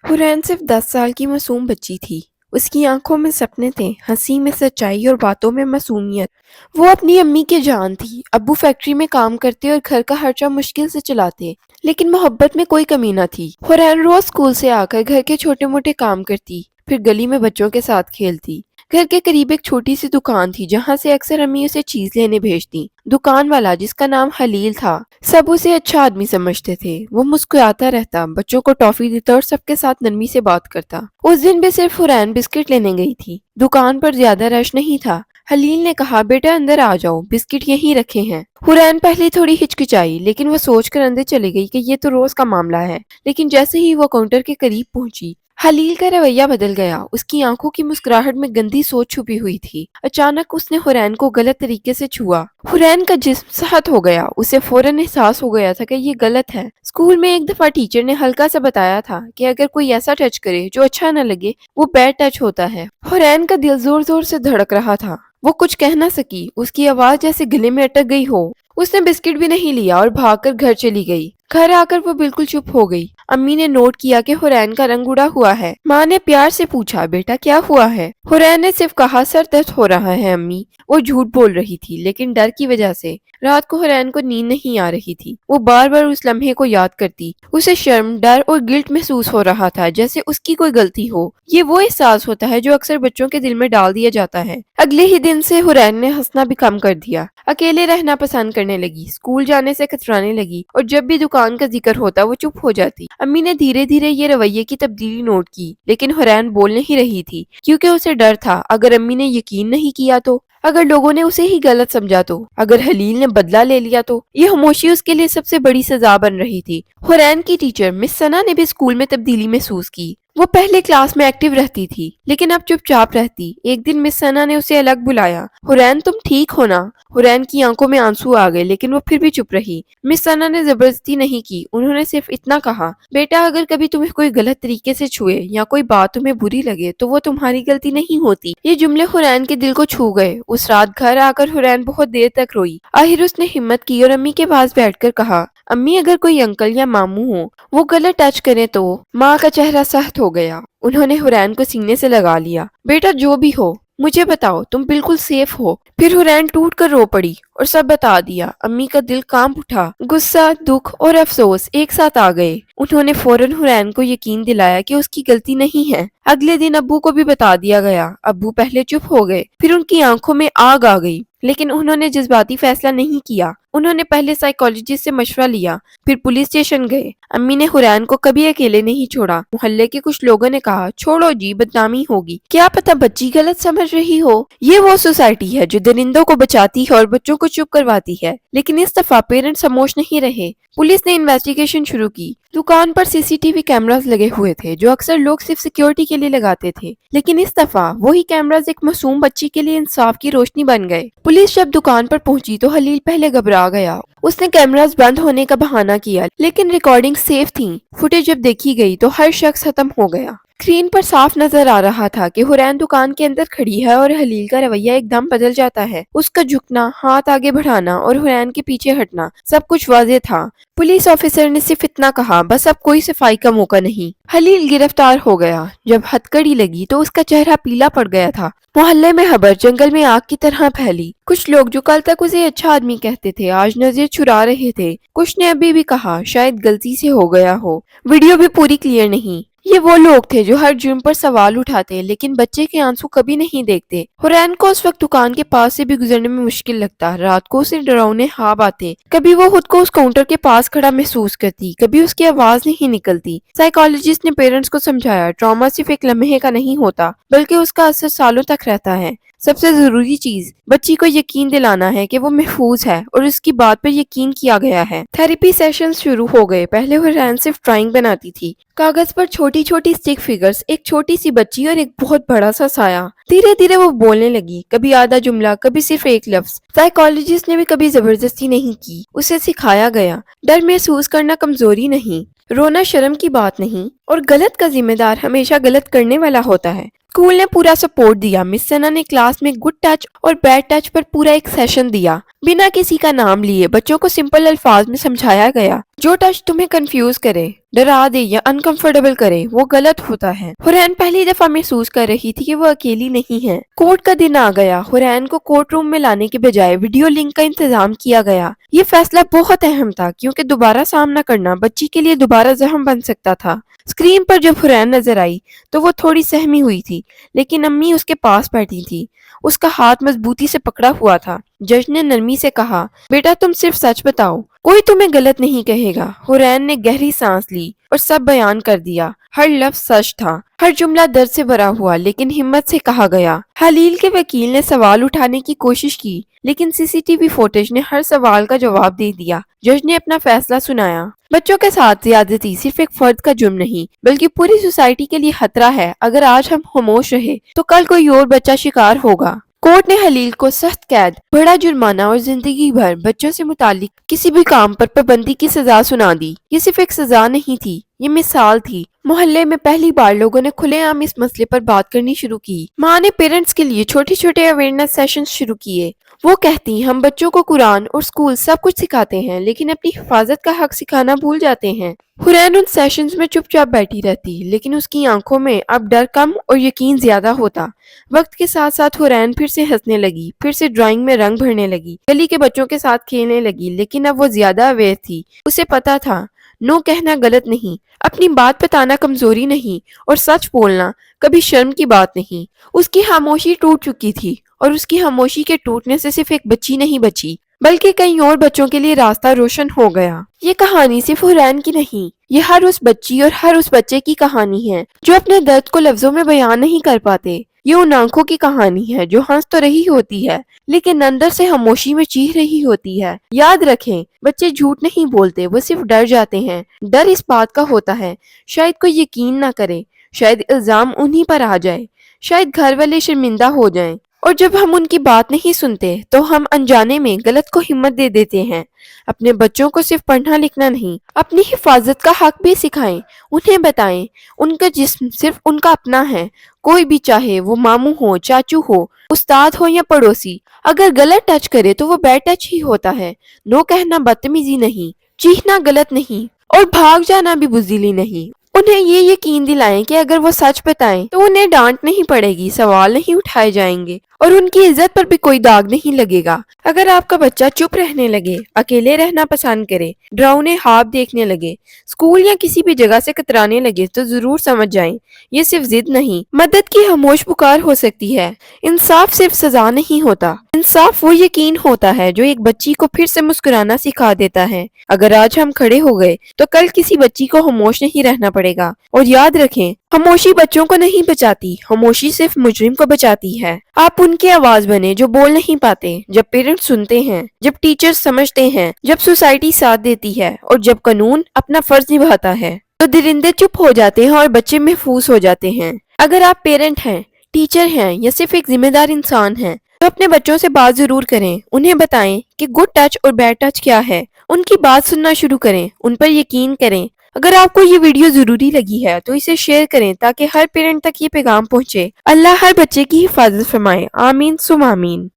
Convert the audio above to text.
हुरैन सिर्फ 10 साल की मासूम बच्ची थी। उसकी आंखों में सपने थे, हंसी में सच्चाई और बातों में मासूमियत। वो अपनी अम्मी की जान थी। अब्बू फैक्ट्री में काम करते और घर का खर्चा मुश्किल से चलाते, लेकिन मोहब्बत में कोई कमी न थी। हुरैन रोज स्कूल से आकर घर के छोटे मोटे काम करती, फिर गली में बच्चों के साथ खेलती। घर के करीब एक छोटी सी दुकान थी जहाँ से अक्सर अम्मी उसे चीज लेने भेजती। दुकान वाला, जिसका नाम हलील था, सब उसे अच्छा आदमी समझते थे। वो मुस्कुराता रहता, बच्चों को टॉफी देता और सबके साथ नरमी से बात करता। उस दिन भी सिर्फ हुरैन बिस्किट लेने गई थी। दुकान पर ज्यादा रश नहीं था। हलील ने कहा, बेटा अंदर आ जाओ, बिस्किट यहीं रखे हैं। हुरैन पहले थोड़ी हिचकिचाई, लेकिन वो सोचकर अंदर चली गई कि ये तो रोज का मामला है। लेकिन जैसे ही वो काउंटर के करीब पहुंची, हलील का रवैया बदल गया। उसकी आंखों की मुस्कुराहट में गंदी सोच छुपी हुई थी। अचानक उसने हुरैन को गलत तरीके से छुआ। हुरैन का जिस्म सहत हो गया। उसे फौरन एहसास हो गया था कि ये गलत है। स्कूल में एक दफा टीचर ने हल्का सा बताया था कि अगर कोई ऐसा टच करे जो अच्छा न लगे, वो बैड टच होता है। हुरैन का दिल जोर जोर से धड़क रहा था। वो कुछ कह न सकी। उसकी आवाज जैसे गले में अटक गई हो। उसने बिस्किट भी नहीं लिया और भागकर घर चली गई। घर आकर वो बिल्कुल चुप हो गई। अम्मी ने नोट किया कि हुरैन का रंग उड़ा हुआ है। माँ ने प्यार से पूछा, बेटा क्या हुआ है? हुरैन ने सिर्फ कहा, सर दर्द हो रहा है अम्मी। वो झूठ बोल रही थी, लेकिन डर की वजह से। रात को हुरैन को नींद नहीं आ रही थी। वो बार बार उस लम्हे को याद करती। उसे शर्म, डर और गिल्ट महसूस हो रहा था, जैसे उसकी कोई गलती हो। ये वो एहसास होता है जो अक्सर बच्चों के दिल में डाल दिया जाता है। अगले ही दिन से हुरैन ने हंसना भी कम कर दिया। अकेले रहना पसंद करने लगी। स्कूल जाने से कतराने लगी और जब भी दुकान का जिक्र होता वो चुप हो जाती। अम्मी ने धीरे धीरे ये रवैये की तब्दीली नोट की, लेकिन हुरैन बोल नहीं रही थी, क्योंकि उसे डर था अगर अम्मी ने यकीन नहीं किया तो, अगर लोगों ने उसे ही गलत समझा तो, अगर हलील ने बदला ले लिया तो। ये खामोशी उसके लिए सबसे बड़ी सजा बन रही थी। हुरैन की टीचर मिस सना ने भी स्कूल में तब्दीली महसूस की। वो पहले क्लास में एक्टिव रहती थी, लेकिन अब चुपचाप रहती। एक दिन मिस सना ने उसे अलग बुलाया। हुरैन तुम ठीक हो ना? हुरैन की आंखों में आंसू आ गए, लेकिन वो फिर भी चुप रही। मिस सना ने जबरदस्ती नहीं की। उन्होंने सिर्फ इतना कहा, बेटा अगर कभी तुम्हें कोई गलत तरीके से छुए या कोई बात तुम्हें बुरी लगे तो वो तुम्हारी गलती नहीं होती। ये जुमले हुरैन के दिल को छू गए। उस रात घर आकर हुरैन बहुत देर तक रोई। आखिर उसने हिम्मत की और अम्मी के पास बैठकर कहा, अम्मी अगर कोई अंकल या मामू हो वो गलत टच करे तो। माँ का चेहरा सख्त हो गया। उन्होंने हुरैन को सीने से लगा लिया। बेटा जो भी हो मुझे बताओ, तुम बिल्कुल सेफ हो। फिर हुरैन टूट कर रो पड़ी और सब बता दिया। अम्मी का दिल कांप उठा। गुस्सा, दुख और अफसोस एक साथ आ गए। उन्होंने फौरन हुरैन को यकीन दिलाया कि उसकी गलती नहीं है। अगले दिन अब्बू को भी बता दिया गया। अब्बू पहले चुप हो गए, फिर उनकी आंखों में आग आ गई, लेकिन उन्होंने जज्बाती फैसला नहीं किया। उन्होंने पहले साइकोलॉजिस्ट से मशवरा लिया, फिर पुलिस स्टेशन गए। अम्मी ने हुरैन को कभी अकेले नहीं छोड़ा। मोहल्ले के कुछ लोगों ने कहा, छोड़ो जी, बदनामी होगी, क्या पता बच्ची गलत समझ रही हो। ये वो सोसाइटी है जो दरिंदों को बचाती है और बच्चों को चुप करवाती है। लेकिन इस दफा पेरेंट्स खामोश नहीं रहे। पुलिस ने इन्वेस्टिगेशन शुरू की। दुकान पर सीसीटीवी कैमरास लगे हुए थे, जो अक्सर लोग सिर्फ सिक्योरिटी के लिए लगाते थे, लेकिन इस दफा वही कैमरास एक मासूम बच्ची के लिए इंसाफ की रोशनी बन गए। पुलिस जब दुकान पर पहुंची तो हलील पहले घबरा गया। उसने कैमरास बंद होने का बहाना किया, लेकिन रिकॉर्डिंग सेफ थी। फुटेज जब देखी गई तो हर शख्स खत्म हो गया। स्क्रीन पर साफ नजर आ रहा था कि हुरैन दुकान के अंदर खड़ी है और हलील का रवैया एकदम बदल जाता है। उसका झुकना, हाथ आगे बढ़ाना और हुरैन के पीछे हटना, सब कुछ वाज़ेह था। पुलिस ऑफिसर ने सिर्फ इतना कहा, बस अब कोई सफाई का मौका नहीं। हलील गिरफ्तार हो गया। जब हथकड़ी लगी तो उसका चेहरा पीला पड़ गया था। मोहल्ले में खबर जंगल में आग की तरह फैली। कुछ लोग जो कल तक उसे अच्छा आदमी कहते थे, आज नजर चुरा रहे थे। कुछ ने अभी भी कहा शायद गलती से हो गया हो। वीडियो भी पूरी क्लियर नहीं। ये वो लोग थे जो हर जुर्म पर सवाल उठाते, लेकिन बच्चे के आंसू कभी नहीं देखते। हुरैन को उस वक्त दुकान के पास से भी गुजरने में मुश्किल लगता। रात को उसे डरावने ख्वाब आते। कभी वो खुद को उस काउंटर के पास खड़ा महसूस करती, कभी उसकी आवाज नहीं निकलती। साइकोलॉजिस्ट ने पेरेंट्स को समझाया, ट्रॉमा सिर्फ एक लम्हे का नहीं होता, बल्कि उसका असर सालों तक रहता है। सबसे जरूरी चीज बच्ची को यकीन दिलाना है कि वो महफूज है और उसकी बात पर यकीन किया गया है। थेरेपी सेशन शुरू हो गए। पहले हुरैन सिर्फ ड्राइंग बनाती थी, कागज पर छोटी छोटी स्टिक फिगर्स, एक छोटी सी बच्ची और एक बहुत बड़ा सा साया। धीरे धीरे वो बोलने लगी, कभी आधा जुमला, कभी सिर्फ एक लफ्ज। साइकोलॉजिस्ट ने भी कभी जबरदस्ती नहीं की। उसे सिखाया गया, डर महसूस करना कमजोरी नहीं, रोना शर्म की बात नहीं, और गलत का जिम्मेदार हमेशा गलत करने वाला होता है। स्कूल ने पूरा सपोर्ट दिया। मिस सना ने क्लास में गुड टच और बैड टच पर पूरा एक सेशन दिया। बिना किसी का नाम लिए बच्चों को सिंपल अल्फाज में समझाया गया। جو ٹچ تمہیں کنفیوز کرے، ڈرا دے یا انکمفرٹیبل کرے وہ غلط ہوتا ہے۔ حورین پہلی دفعہ محسوس کر رہی تھی کہ وہ اکیلی نہیں ہے۔ کورٹ کا دن آ گیا۔ حورین کو کورٹ روم میں لانے کے بجائے ویڈیو لنک کا انتظام کیا گیا۔ یہ فیصلہ بہت اہم تھا کیونکہ دوبارہ سامنا کرنا بچی کے لیے دوبارہ زخم بن سکتا تھا۔ اسکرین پر جب حورین نظر آئی تو وہ تھوڑی سہمی ہوئی تھی، لیکن امی اس کے پاس بیٹھی تھی۔ اس کا ہاتھ مضبوطی سے پکڑا ہوا تھا۔ جج نے نرمی سے کہا، بیٹا تم صرف سچ بتاؤ، کوئی تمہیں غلط نہیں کہے گا۔ حورین نے گہری سانس لی اور سب بیان کر دیا۔ ہر لفظ سچ تھا، ہر جملہ درد سے بھرا ہوا لیکن ہمت سے کہا گیا۔ حلیل کے وکیل نے سوال اٹھانے کی کوشش کی لیکن سی سی ٹی وی فوٹیج نے ہر سوال کا جواب دے دیا۔ جج نے اپنا فیصلہ سنایا۔ بچوں کے ساتھ زیادتی صرف ایک فرد کا جرم نہیں بلکہ پوری سوسائٹی کے لیے خطرہ ہے۔ اگر آج ہم خاموش رہے تو کل کوئی اور بچہ شکار ہوگا۔ کورٹ نے حلیل کو سخت قید، بڑا جرمانہ اور زندگی بھر بچوں سے متعلق کسی بھی کام پر پابندی کی سزا سنا دی۔ یہ صرف ایک سزا نہیں تھی، یہ مثال تھی۔ محلے میں پہلی بار لوگوں نے کھلے عام اس مسئلے پر بات کرنی شروع کی۔ ماں نے پیرنٹس کے لیے چھوٹے چھوٹے اویئرنیس سیشنز شروع کیے۔ وہ کہتی ہم بچوں کو قرآن اور اسکول سب کچھ سکھاتے ہیں لیکن اپنی حفاظت کا حق سکھانا بھول جاتے ہیں۔ حورین ان سیشنز میں چپ چاپ بیٹھی رہتی لیکن اس کی آنکھوں میں اب ڈر کم اور یقین زیادہ ہوتا۔ وقت کے ساتھ ساتھ حورین پھر سے ہنسنے لگی، پھر سے ڈرائنگ میں رنگ بھرنے لگی، گلی کے بچوں کے ساتھ کھیلنے لگی، لیکن اب وہ زیادہ اویئر تھی۔ اسے پتا تھا نو کہنا غلط نہیں، اپنی بات بتانا کمزوری نہیں، اور سچ بولنا کبھی شرم کی بات نہیں۔ اس کی خاموشی ٹوٹ چکی تھی اور اس کی خاموشی کے ٹوٹنے سے صرف ایک بچی نہیں بچی بلکہ کئی اور بچوں کے لیے راستہ روشن ہو گیا۔ یہ کہانی صرف حورین کی نہیں، یہ ہر اس بچی اور ہر اس بچے کی کہانی ہے جو اپنے درد کو لفظوں میں بیان نہیں کر پاتے۔ یہ ان آنکھوں کی کہانی ہے جو ہنس تو رہی ہوتی ہے لیکن اندر سے خاموشی میں چیخ رہی ہوتی ہے۔ یاد رکھیں، بچے جھوٹ نہیں بولتے، وہ صرف ڈر جاتے ہیں۔ ڈر اس بات کا ہوتا ہے شاید کوئی یقین نہ کرے، شاید الزام انہی پر آ جائے، شاید گھر والے شرمندہ ہو جائیں، اور جب ہم ان کی بات نہیں سنتے تو ہم انجانے میں غلط کو ہمت دے دیتے ہیں۔ اپنے بچوں کو صرف پڑھنا لکھنا نہیں، اپنی حفاظت کا حق بھی سکھائیں۔ انہیں بتائیں ان کا جسم صرف ان کا اپنا ہے، کوئی بھی چاہے وہ ماموں ہو، چاچو ہو، استاد ہو یا پڑوسی، اگر غلط ٹچ کرے تو وہ بیڈ ٹچ ہی ہوتا ہے۔ نو کہنا بدتمیزی نہیں، چیخنا غلط نہیں، اور بھاگ جانا بھی بزدلی نہیں۔ انہیں یہ یقین دلائیں کہ اگر وہ سچ بتائیں تو انہیں ڈانٹ نہیں پڑے گی، سوال نہیں اٹھائے جائیں گے، اور ان کی عزت پر بھی کوئی داغ نہیں لگے گا۔ اگر آپ کا بچہ چپ رہنے لگے، اکیلے رہنا پسند کرے، ڈراؤنے خواب دیکھنے لگے، اسکول یا کسی بھی جگہ سے کترانے لگے تو ضرور سمجھ جائیں یہ صرف ضد نہیں، مدد کی خاموش پکار ہو سکتی ہے۔ انصاف صرف سزا نہیں ہوتا، انصاف وہ یقین ہوتا ہے جو ایک بچی کو پھر سے مسکرانا سکھا دیتا ہے۔ اگر آج ہم کھڑے ہو گئے تو کل کسی بچی کو خاموش نہیں رہنا پڑے گا۔ اور یاد رکھیں، خاموشی بچوں کو نہیں بچاتی، خاموشی صرف مجرم کو بچاتی ہے۔ آپ ان کی آواز بنے جو بول نہیں پاتے، جب پیرنٹس سنتے ہیں، جب ٹیچر سمجھتے ہیں، جب سوسائٹی ساتھ دیتی ہے، اور جب قانون اپنا فرض نبھاتا ہے تو درندے چپ ہو جاتے ہیں اور بچے محفوظ ہو جاتے ہیں۔ اگر آپ پیرنٹ ہیں، ٹیچر ہیں یا صرف ایک ذمہ دار انسان ہیں تو اپنے بچوں سے بات ضرور کریں۔ انہیں بتائیں کہ گڈ ٹچ اور بیڈ ٹچ کیا ہے، ان کی بات سننا شروع کریں، ان پر یقین کریں۔ اگر آپ کو یہ ویڈیو ضروری لگی ہے تو اسے شیئر کریں تاکہ ہر پیرنٹ تک یہ پیغام پہنچے۔ اللہ ہر بچے کی حفاظت فرمائے، آمین ثم آمین۔